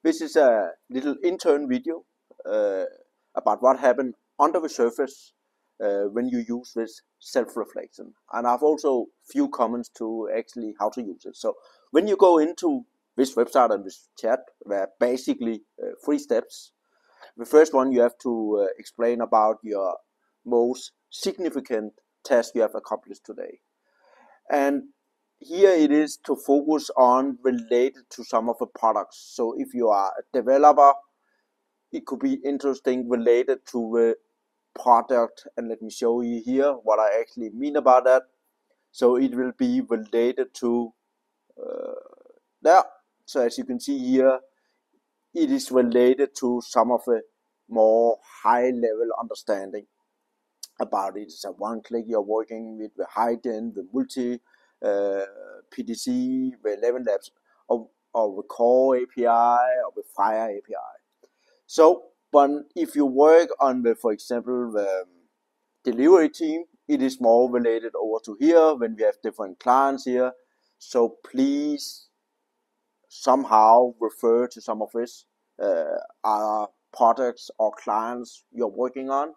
This is a little intern video about what happened under the surface when you use this self-reflection. And I've also few comments to actually how to use it. So when you go into this website and this chat, there are basically 3 steps. The first one, you have to explain about your most significant task you have accomplished today. And here it is to focus on related to some of the products. So if you are a developer, it could be interesting related to the product. And let me show you here what I actually mean about that. So it will be related to there. So as you can see here, it is related to some of the more high level understanding about it. So one click, you're working with the high-end, the multi PDC, the 11 labs, or the core API, or the Fire API. So, but if you work on the, for example, the delivery team, it is more related over to here when we have different clients here. So please somehow refer to some of this other products or clients you're working on.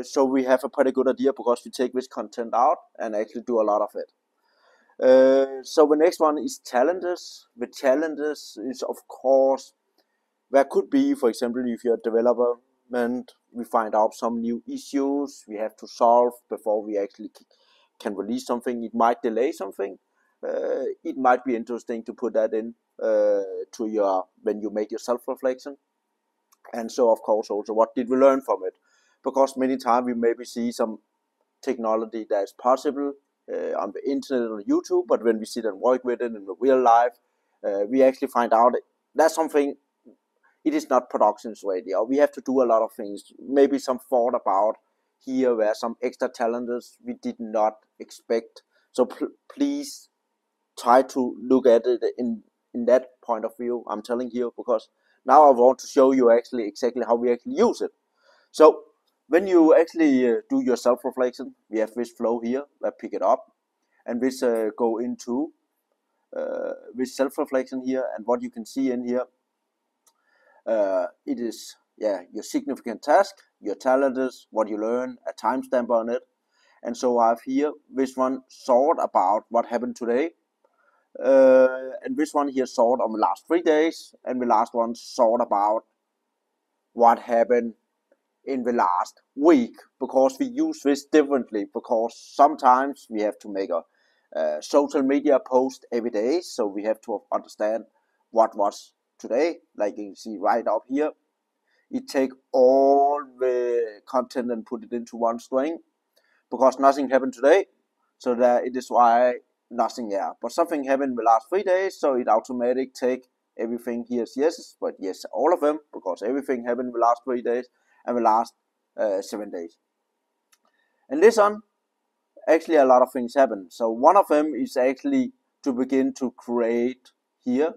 So we have a pretty good idea because we take this content out and actually do a lot of it. So the next one is challenges. The challenges is, of course, there could be, for example, if you're a development, we find out some new issues we have to solve before we actually can release something. It might delay something. It might be interesting to put that in to your when you make your self-reflection. And so, of course, also what did we learn from it? Because many times we maybe see some technology that is possible on the internet or YouTube, but when we sit and work with it in the real life, we actually find out that's something. It is not production ready, or we have to do a lot of things. Maybe some thought about here where some extra challenges we did not expect. So please try to look at it in that point of view. I'm telling you because now I want to show you actually exactly how we actually use it. So when you actually do your self-reflection, we have this flow here that pick it up, and this go into this self-reflection here, and what you can see in here, it is your significant task, your challenges, what you learn, a timestamp on it, and so I have here this one sort about what happened today, and this one here sort on the last 3 days, and the last one sort about what happened in the last week, because we use this differently, because sometimes we have to make a social media post every day, so we have to understand what was today. Like you can see right up here, it take all the content and put it into one string, because nothing happened today, so that it is why nothing here, but something happened in the last 3 days, so it automatically take everything here is yes, but yes, all of them, because everything happened in the last 3 days and the last 7 days. And this one, actually a lot of things happen. So one of them is actually to begin to create here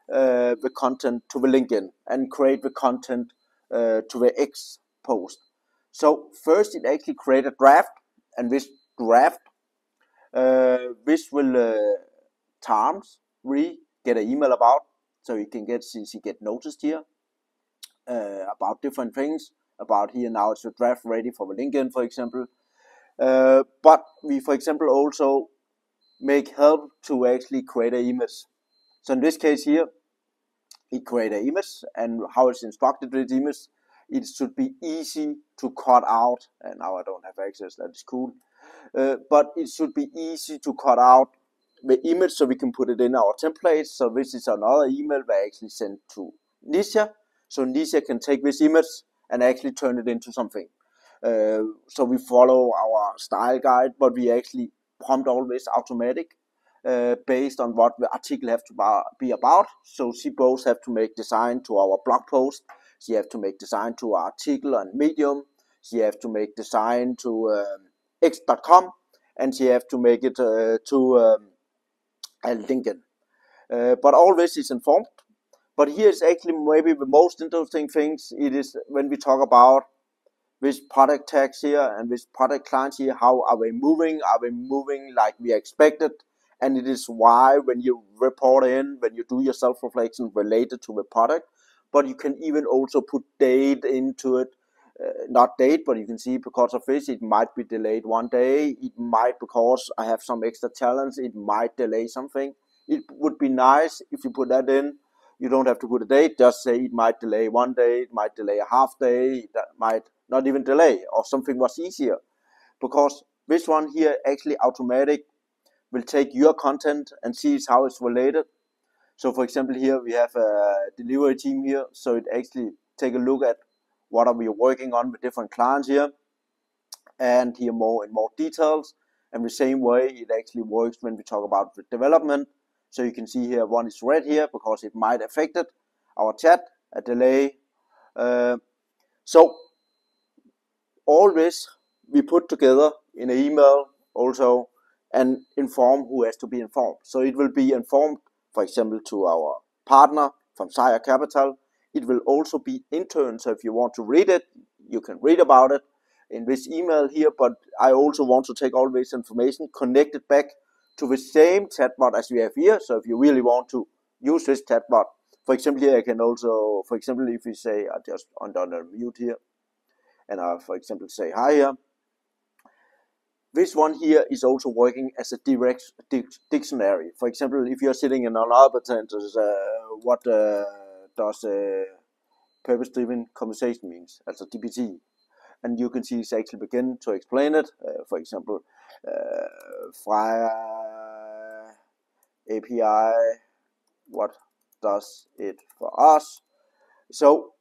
the content to the LinkedIn and create the content to the X post. So first it actually create a draft, and this draft, this will times we get an email about, so you can get noticed here about different things. About here now it's a draft ready for the LinkedIn, for example. But we, for example, also make help to actually create an image. So in this case here, it create an image, and how it's instructed with image, it should be easy to cut out. And now I don't have access, that is cool. But it should be easy to cut out the image so we can put it in our template. So this is another email that I actually sent to Nisha. So Nisha can take this image and actually turn it into something. So we follow our style guide, but we actually prompt all this automatic based on what the article have to be about. So she both have to make design to our blog post, she have to make design to our article on Medium, she have to make design to x.com, and she have to make it to LinkedIn. But all this is informed. But here is actually maybe the most interesting things. It is when we talk about this product tags here and this product clients here. How are we moving? Are we moving like we expected? and it is why when you report in, when you do your self-reflection related to the product, but you can even also put date into it. Not date, but you can see because of this, it might be delayed one day. It might, because I have some extra challenge, it might delay something. It would be nice if you put that in. You don't have to put a date, just say it might delay one day, it might delay a half day, that might not even delay, or something was easier. Because this one here actually automatic will take your content and sees how it's related. So for example, here we have a delivery team here, so it actually take a look at what are we working on with different clients here, and here more and more details. And the same way it actually works when we talk about the development. So you can see here one is red here because it might affect it, our chat, a delay. So all this we put together in an email also, and inform who has to be informed. So it will be informed, for example, to our partner from Sire Capital. It will also be intern, so if you want to read it, you can read about it in this email here, but I also want to take all this information, connect it back to the same chatbot as we have here. So if you really want to use this chatbot, for example, here I can also, for example, if we say, I just unmute here, and I, for example, say hi here. This one here is also working as a direct dictionary. For example, if you're sitting in another sentence, what does purpose-driven conversation means, as a DPT, and you can see it's actually begin to explain it. For example, Fire API, what does it for us? So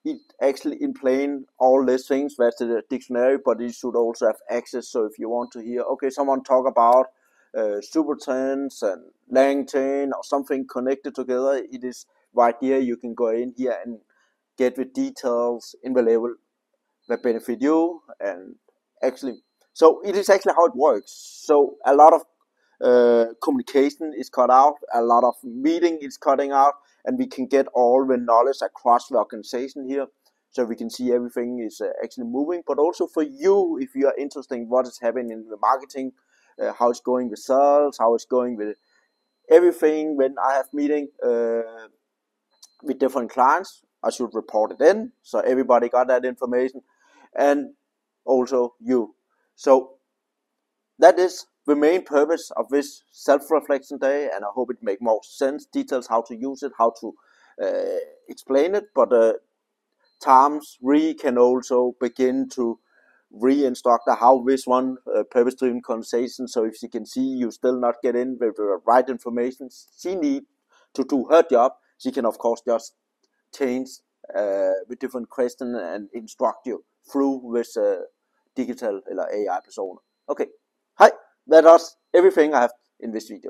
it actually in plain all these things, that's the dictionary, but it should also have access. So if you want to hear, okay, someone talk about super tense and LangChain or something connected together, it is right here. You can go in here and get the details in the level that benefit you. And actually, so it is actually how it works. So a lot of communication is cut out, a lot of meeting is cutting out, and we can get all the knowledge across the organization here, so we can see everything is actually moving. But also for you, if you are interested in what is happening in the marketing, how it's going with sales, how it's going with everything. When I have meeting with different clients, I should report it in, so everybody got that information, and also you. So that is the main purpose of this self-reflection day, and I hope it make more sense, details how to use it, how to explain it. But Tom's can also begin to re-instruct how this one purpose-driven conversation. So if she can see you still not get in with the right information she need to do her job, she can of course just change with different questions and instruct you through this digital or AI persona. Okay, hi, that was everything I have in this video.